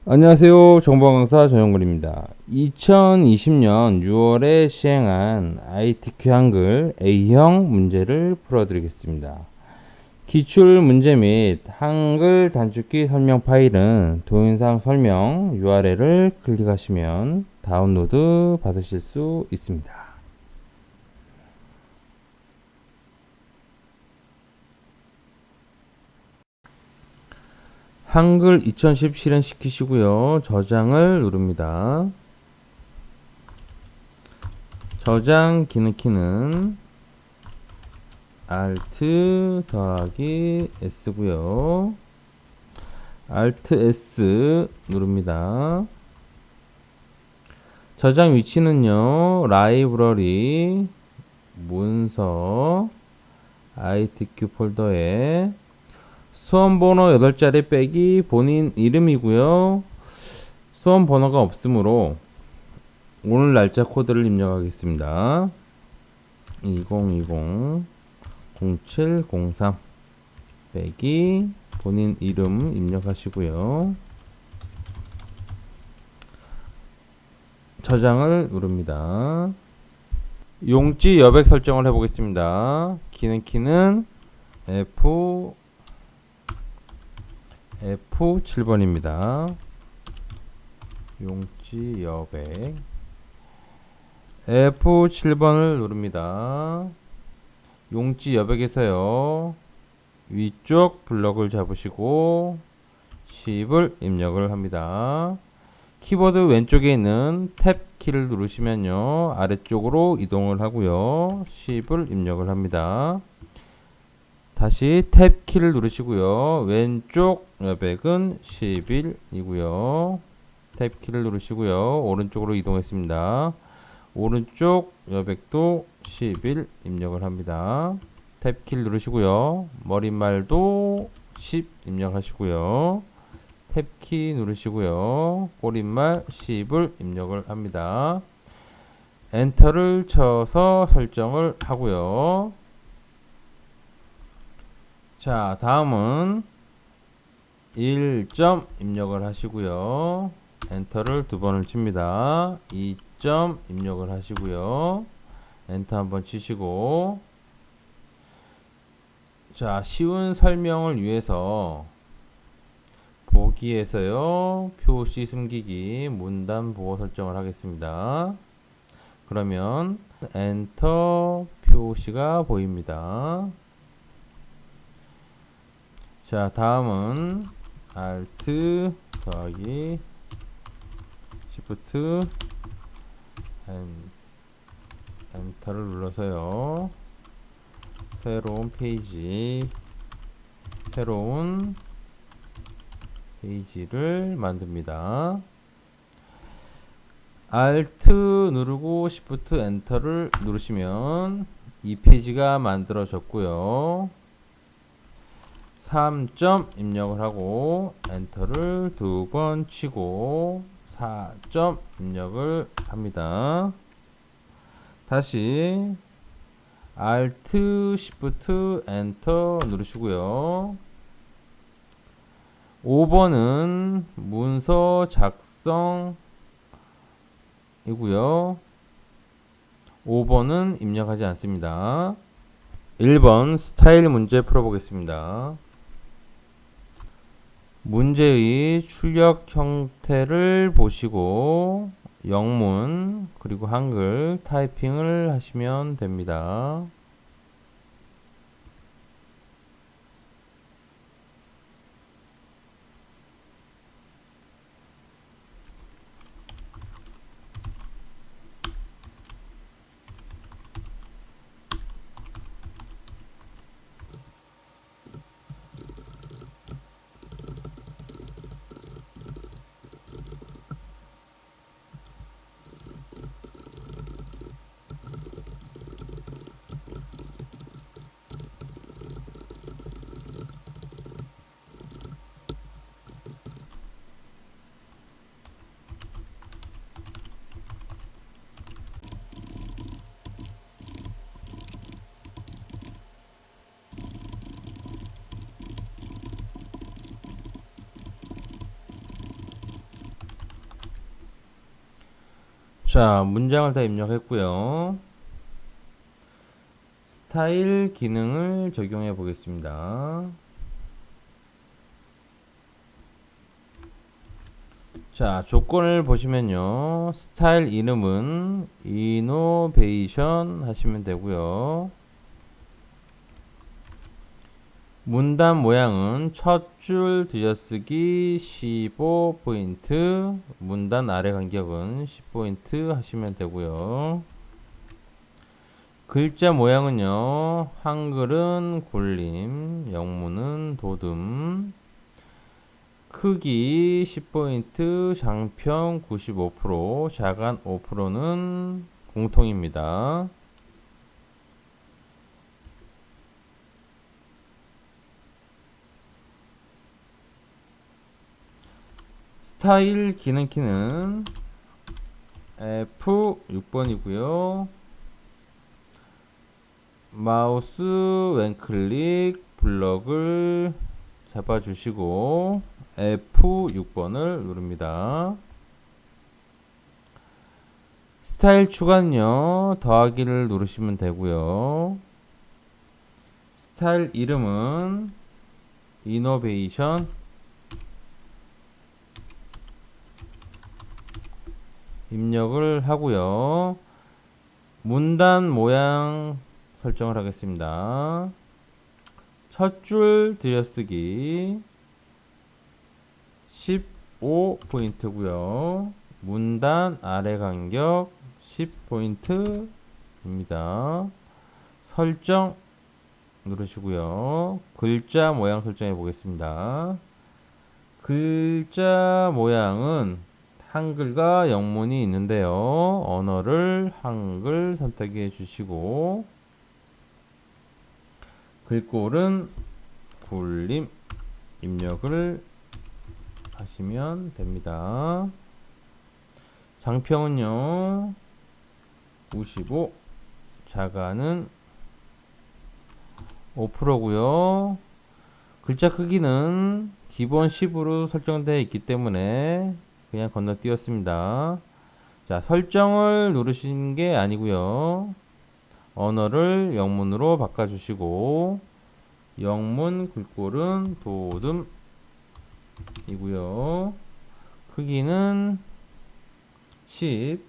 안녕하세요. 정보강사 정영근입니다. 2020년 6월에 시행한 ITQ 한글 A형 문제를 풀어드리겠습니다. 기출 문제 및 한글 단축키 설명 파일은 동영상 설명 URL을 클릭하시면 다운로드 받으실 수 있습니다. 한글 2010 실행시키시고요. 저장을 누릅니다. 저장 기능 키는 Alt 더하기 S고요. Alt S 누릅니다. 저장 위치는요. 라이브러리 문서 ITQ 폴더에 수험 번호 8자리 빼기 본인 이름이고요. 수험 번호가 없으므로 오늘 날짜 코드를 입력하겠습니다. 2020 0703 빼기 본인 이름 입력하시고요. 저장을 누릅니다. 용지 여백 설정을 해보겠습니다. 기능 키는 F7번입니다. 용지 여백 F7번을 누릅니다. 용지 여백에서요. 위쪽 블럭을 잡으시고 10을 입력을 합니다. 키보드 왼쪽에 있는 탭 키를 누르시면요. 아래쪽으로 이동을 하고요. 10을 입력을 합니다. 다시 탭 키를 누르시고요. 왼쪽 여백은 11이고요. 탭 키를 누르시고요. 오른쪽으로 이동했습니다. 오른쪽 여백도 11 입력을 합니다. 탭 키를 누르시고요. 머릿말도 10 입력하시고요. 탭 키 누르시고요. 꼬릿말 10을 입력을 합니다. 엔터를 쳐서 설정을 하고요. 자, 다음은 1점 입력을 하시고요. 엔터를 두 번을 칩니다. 2점 입력을 하시고요. 엔터 한번 치시고, 자, 쉬운 설명을 위해서 보기에서요, 표시 숨기기 문단 보호 설정을 하겠습니다. 그러면 엔터 표시가 보입니다. 자, 다음은 Alt 더하기 Shift 엔터를 눌러서요. 새로운 페이지를 만듭니다. Alt 누르고 Shift 엔터를 누르시면 이 페이지가 만들어졌고요. 3점 입력을 하고 엔터를 두 번 치고 4점 입력을 합니다. 다시 Alt Shift 엔터 누르시고요. 5번은 문서 작성이고요. 5번은 입력하지 않습니다. 1번 스타일 문제 풀어보겠습니다. 문제의 출력 형태를 보시고 영문 그리고 한글 타이핑을 하시면 됩니다. 자, 문장을 다 입력했고요. 스타일 기능을 적용해 보겠습니다. 자, 조건을 보시면요. 스타일 이름은 이노베이션 하시면 되고요. 문단 모양은 첫 줄 뒤져쓰기 15포인트, 문단 아래 간격은 10포인트 하시면 되고요. 글자 모양은요. 한글은 굴림, 영문은 도듬, 크기 10포인트, 장평 95%, 자간 5%는 공통입니다. 스타일 기능 키는 F6번이고요. 마우스 왼클릭 블럭을 잡아주시고 F6번을 누릅니다. 스타일 추가는요. 더하기를 누르시면 되고요. 스타일 이름은 이노베이션 입력을 하고요. 문단 모양 설정을 하겠습니다. 첫 줄 들여쓰기 15포인트고요. 문단 아래 간격 10포인트입니다. 설정 누르시고요. 글자 모양 설정해 보겠습니다. 글자 모양은 한글과 영문이 있는데요. 언어를 한글 선택해 주시고 글꼴은 굴림 입력을 하시면 됩니다. 장평은요 95, 자가는 5%고요. 글자 크기는 기본 10으로 설정되어 있기 때문에 그냥 건너뛰었습니다. 자, 설정을 누르신 게 아니고요. 언어를 영문으로 바꿔주시고 영문 글꼴은 도듬이고요. 크기는 10,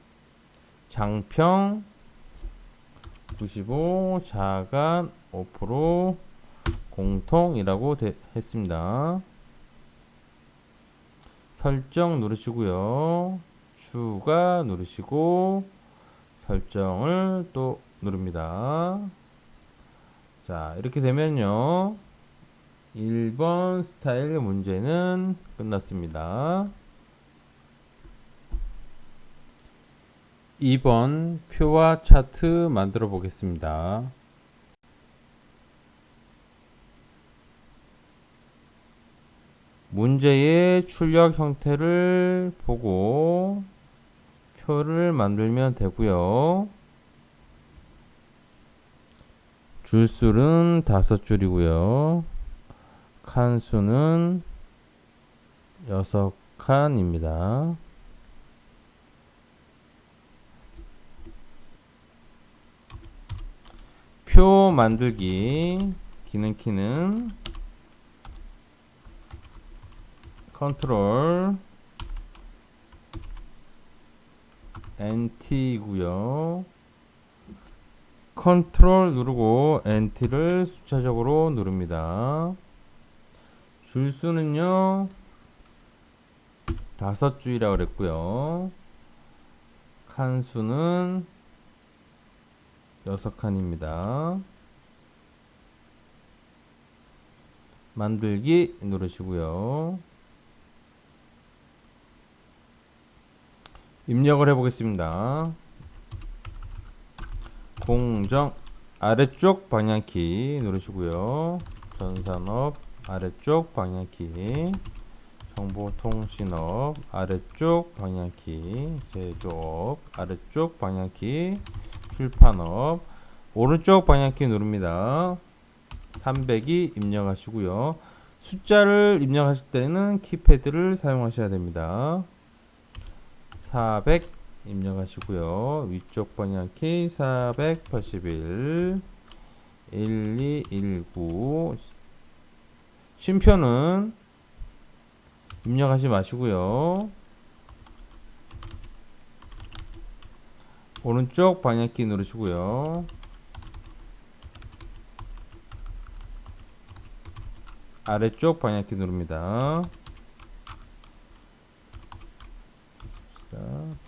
장평 95, 자간 5%, 공통이라고 했습니다. 설정 누르시고요. 추가 누르시고 설정을 또 누릅니다. 자, 이렇게 되면요. 1번 스타일 문제는 끝났습니다. 2번 표와 차트 만들어 보겠습니다. 문제의 출력 형태를 보고 표를 만들면 되고요. 줄수는 5줄이고요. 칸수는 6칸입니다. 표 만들기 기능 키는 컨트롤 NT이고요. 컨트롤 누르고 NT를 숫자적으로 누릅니다. 줄수는요 5줄이라고 그랬고요. 칸수는 6칸입니다. 만들기 누르시고요. 입력을 해보겠습니다. 공정 아래쪽 방향키 누르시고요. 전산업 아래쪽 방향키, 정보통신업 아래쪽 방향키, 제조업 아래쪽 방향키, 출판업 오른쪽 방향키 누릅니다. 300이 입력하시고요. 숫자를 입력하실 때는 키패드를 사용하셔야 됩니다. 400 입력하시고요. 위쪽 방향키 481 1219 쉼표는 입력하지 마시고요. 오른쪽 방향키 누르시고요. 아래쪽 방향키 누릅니다.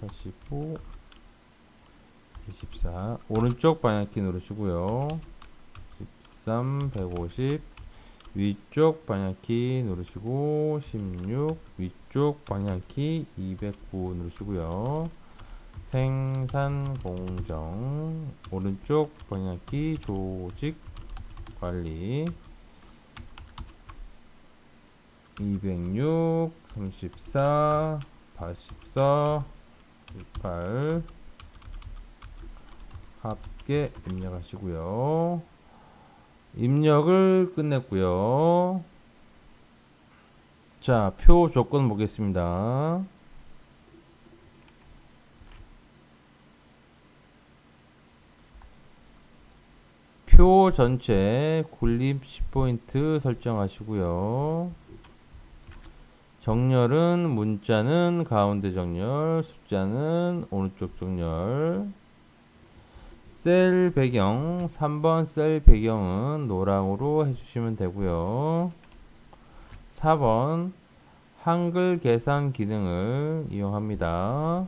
85 24 오른쪽 방향키 누르시고요. 13 150 위쪽 방향키 누르시고 16 위쪽 방향키 209 누르시고요. 생산 공정 오른쪽 방향키 조직 관리 206 34 84 18 합계 입력하시고요. 입력을 끝냈고요. 자, 표 조건 보겠습니다. 표 전체 굴립 10포인트 설정하시고요. 정렬은 문자는 가운데 정렬, 숫자는 오른쪽 정렬. 셀 배경 3번 셀 배경은 노랑으로 해주시면 되고요. 4번 한글 계산 기능을 이용합니다.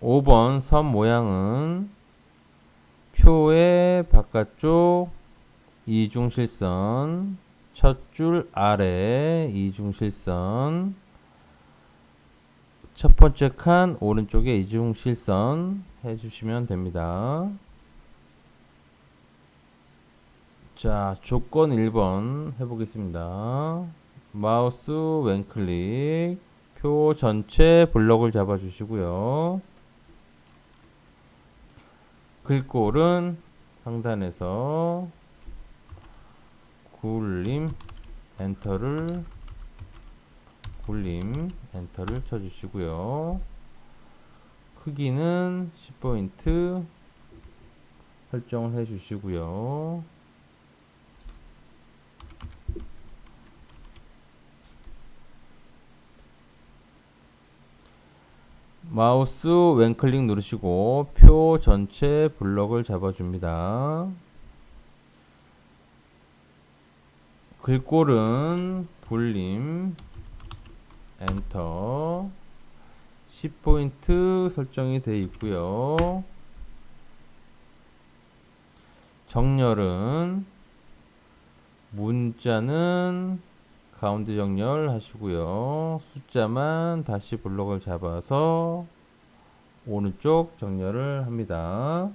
5번 선 모양은 표의 바깥쪽 이중실선, 첫 줄 아래 이중실선, 첫 번째 칸 오른쪽에 이중실선 해주시면 됩니다. 자, 조건 1번 해보겠습니다. 마우스 왼클릭, 표 전체 블럭을 잡아주시고요. 글꼴은 상단에서 굴림 엔터를 쳐주시고요. 크기는 10포인트 설정을 해주시고요. 마우스 왼클릭 누르시고 표 전체 블럭을 잡아줍니다. 글꼴은 굴림 엔터 10포인트 설정이 되어 있고요. 정렬은 문자는 가운데 정렬 하시고요. 숫자만 다시 블록을 잡아서 오른쪽 정렬을 합니다.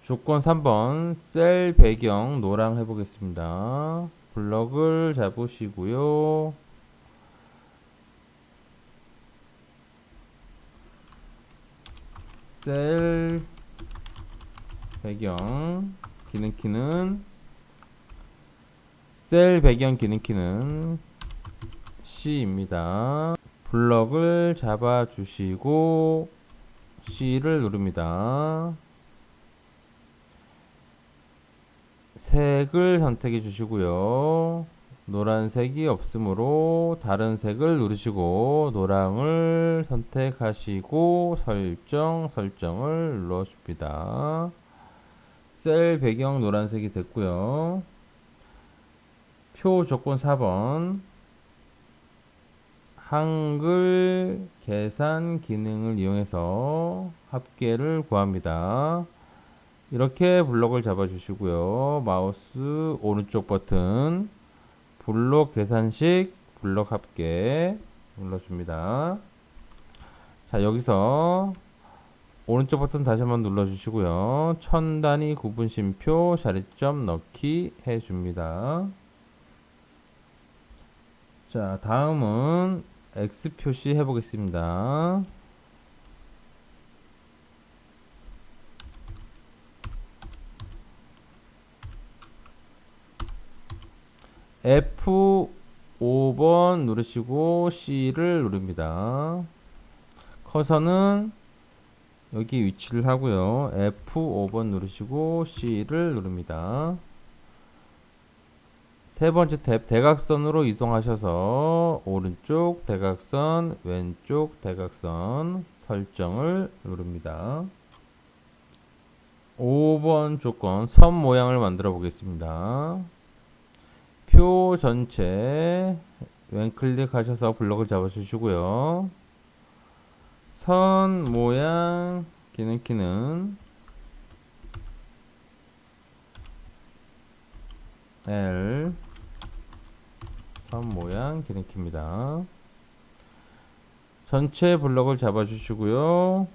조건 3번 셀 배경 노랑 해보겠습니다. 블럭을 잡으시고요. 셀 배경 기능키는 셀 배경 기능키는 C입니다. 블럭을 잡아주시고 C를 누릅니다. 색을 선택해 주시고요. 노란색이 없으므로 다른 색을 누르시고 노랑을 선택하시고 설정을 눌러줍니다. 셀 배경 노란색이 됐고요. 표 조건 4번 한글 계산 기능을 이용해서 합계를 구합니다. 이렇게 블록을 잡아 주시고요. 마우스 오른쪽 버튼 블록 계산식 블록 합계 눌러줍니다. 자, 여기서 오른쪽 버튼 다시 한번 눌러주시고요. 천 단위 구분 쉼표 자리점 넣기 해줍니다. 자, 다음은 X 표시 해보겠습니다. F 5번 누르시고 C를 누릅니다. 커서는 여기 위치를 하고요. F5번 누르시고 C를 누릅니다. 세 번째 탭 대각선으로 이동하셔서 오른쪽 대각선, 왼쪽 대각선 설정을 누릅니다. 5번 조건 선 모양을 만들어 보겠습니다. 표 전체 왼클릭 하셔서 블럭을 잡아 주시고요. 선 모양 기능 키는 L 선 모양 기능 키입니다. 전체 블럭을 잡아 주시고요.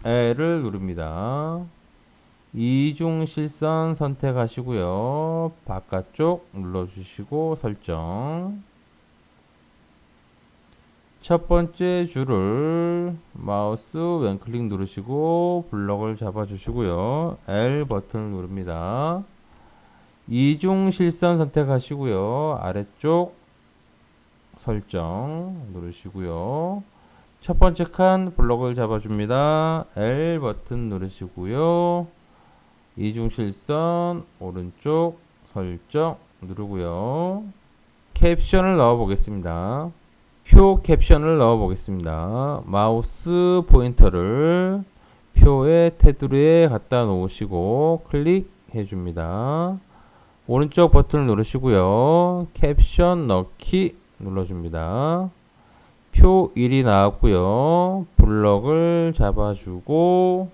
L을 누릅니다. 이중 실선 선택하시고요. 바깥쪽 눌러주시고 설정. 첫 번째 줄을 마우스 왼클릭 누르시고 블럭을 잡아 주시고요. L 버튼을 누릅니다. 이중 실선 선택하시고요. 아래쪽 설정 누르시고요. 첫 번째 칸 블럭을 잡아줍니다. L 버튼 누르시고요. 이중 실선 오른쪽 설정 누르고요. 캡션을 넣어 보겠습니다. 표 캡션을 넣어 보겠습니다. 마우스 포인터를 표의 테두리에 갖다 놓으시고 클릭해 줍니다. 오른쪽 버튼을 누르시고요. 캡션 넣기 눌러줍니다. 표 1이 나왔고요. 블럭을 잡아주고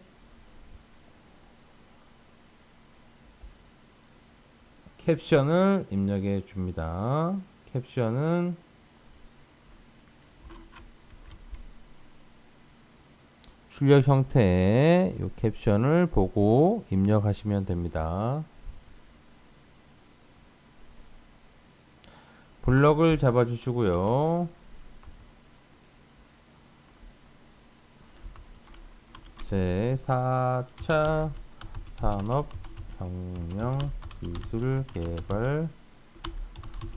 캡션을 입력해 줍니다. 캡션은 출력 형태의 이 캡션을 보고 입력하시면 됩니다. 블럭을 잡아주시고요. 제 4차 산업혁명 기술개발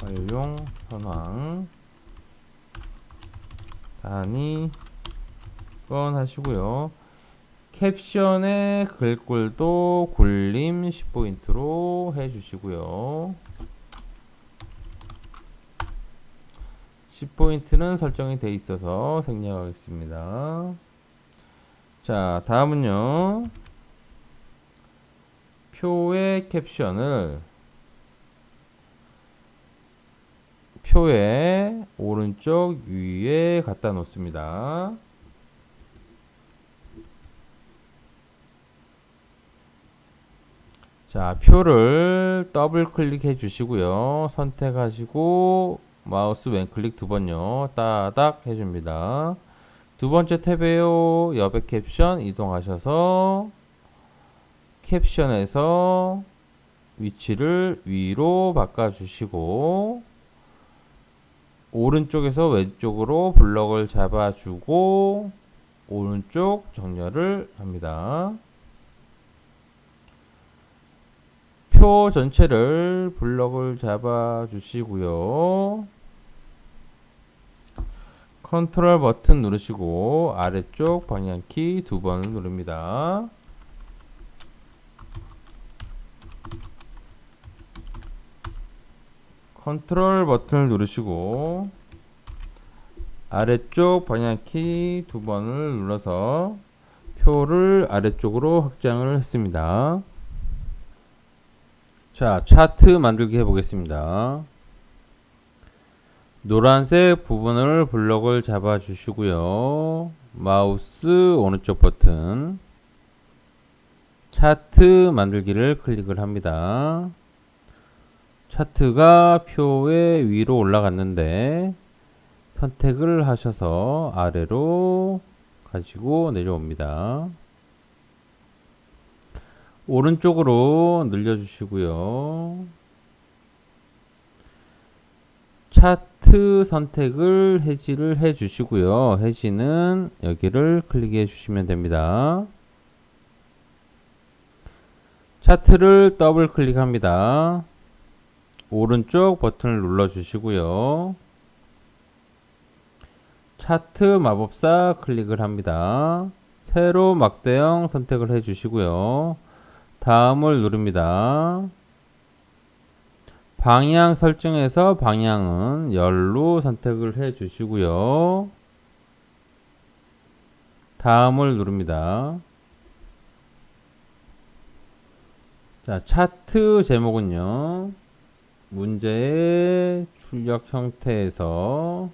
활용 현황 단위 건 하시고요. 캡션의 글꼴도 굴림 10포인트로 해주시고요. 10포인트는 설정이 되어 있어서 생략하겠습니다. 자, 다음은요. 표의 캡션을 표의 오른쪽 위에 갖다 놓습니다. 자, 표를 더블 클릭해 주시고요. 선택하시고 마우스 왼클릭 두 번요. 따닥 해줍니다. 두 번째 탭에요. 여백 캡션 이동하셔서 캡션에서 위치를 위로 바꿔주시고 오른쪽에서 왼쪽으로 블럭을 잡아주고 오른쪽 정렬을 합니다. 표 전체를 블럭을 잡아주시고요. 컨트롤 버튼 누르시고 아래쪽 방향키 두 번을 누릅니다. 컨트롤 버튼을 누르시고 아래쪽 방향키 두 번을 눌러서 표를 아래쪽으로 확장을 했습니다. 자, 차트 만들기 해보겠습니다. 노란색 부분을 블럭을 잡아 주시고요. 마우스 오른쪽 버튼 차트 만들기를 클릭을 합니다. 차트가 표의 위로 올라갔는데 선택을 하셔서 아래로 가지고 내려옵니다. 오른쪽으로 늘려주시고요. 차트 선택을 해지를 해주시고요. 해지는 여기를 클릭해 주시면 됩니다. 차트를 더블 클릭합니다. 오른쪽 버튼을 눌러 주시고요. 차트 마법사 클릭을 합니다. 세로 막대형 선택을 해 주시고요. 다음을 누릅니다. 방향 설정에서 방향은 열로 선택을 해 주시고요. 다음을 누릅니다. 자, 차트 제목은요. 문제의 출력 형태에서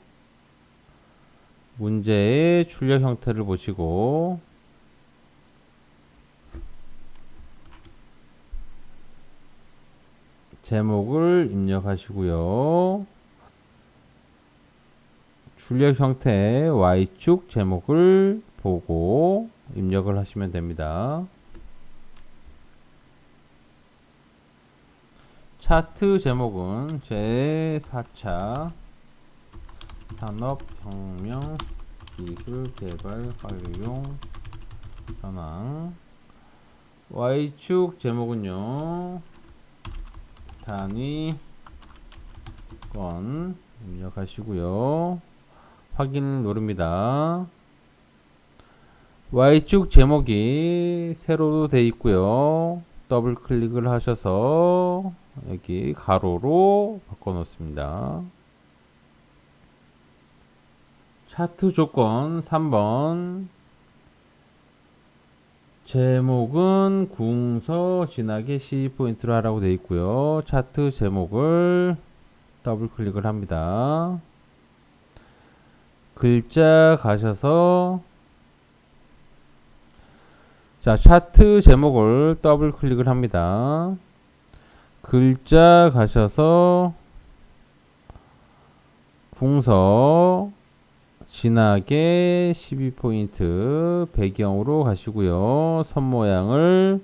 문제의 출력 형태를 보시고 제목을 입력하시고요. 출력 형태의 Y축 제목을 보고 입력을 하시면 됩니다. 차트 제목은 제4차 산업혁명 기술개발 활용 현황. Y축 제목은요. 단위 건 입력하시고요. 확인을 누릅니다. Y축 제목이 세로로 되어 있고요. 더블 클릭을 하셔서 여기 가로로 바꿔 놓습니다. 차트 조건 3번. 제목은 궁서 진하게 시포인트로 하라고 되어 있고요. 차트 제목을 더블 클릭을 합니다. 글자 가셔서 자, 차트 제목을 더블 클릭을 합니다. 글자 가셔서 궁서 진하게 12포인트 배경으로 가시고요. 선 모양을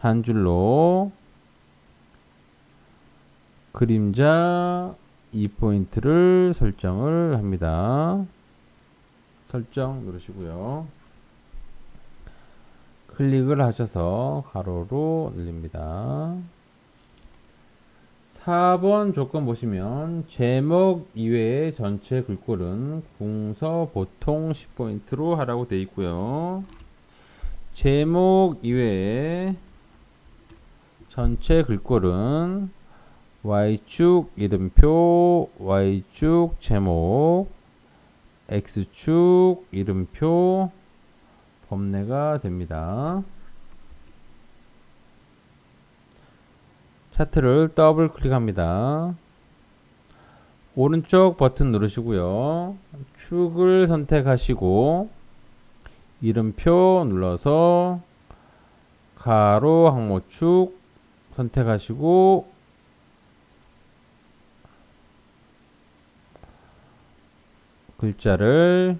한 줄로 그림자 2포인트를 설정을 합니다. 설정 누르시고요. 클릭을 하셔서 가로로 늘립니다. 4번 조건 보시면 제목 이외의 전체 글꼴은 궁서 보통 10포인트로 하라고 되어 있고요. 제목 이외의 전체 글꼴은 Y축 이름표, Y축 제목, X축 이름표, 범례가 됩니다. 차트를 더블 클릭합니다. 오른쪽 버튼 누르시고요. 축을 선택하시고 이름표 눌러서 가로 항모축 선택하시고 글자를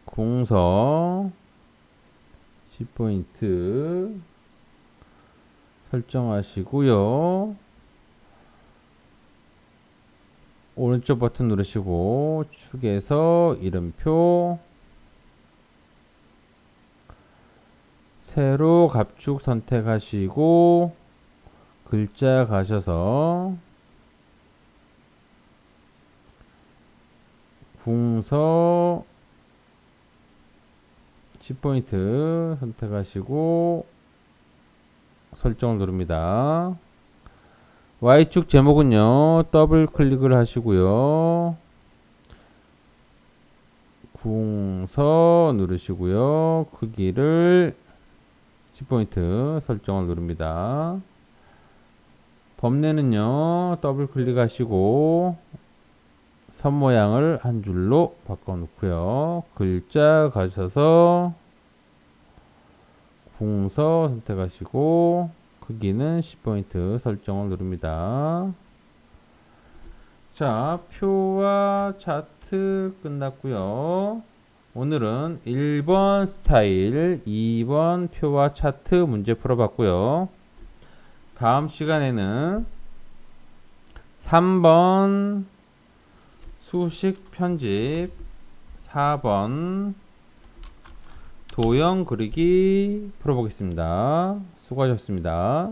궁서 10포인트 설정하시고요. 오른쪽 버튼 누르시고 축에서 이름표 세로 갑축 선택하시고 글자 가셔서 궁서 10포인트 선택하시고 설정을 누릅니다. Y축 제목은요. 더블 클릭을 하시고요. 궁서 누르시고요. 크기를 10포인트 설정을 누릅니다. 범례는요. 더블 클릭하시고 선 모양을 한 줄로 바꿔 놓고요. 글자 가셔서 궁서 선택하시고 크기는 10포인트 설정을 누릅니다. 자, 표와 차트 끝났고요. 오늘은 1번 스타일, 2번 표와 차트 문제 풀어봤고요. 다음 시간에는 3번 수식 편집, 4번 도형 그리기 풀어보겠습니다. 수고하셨습니다.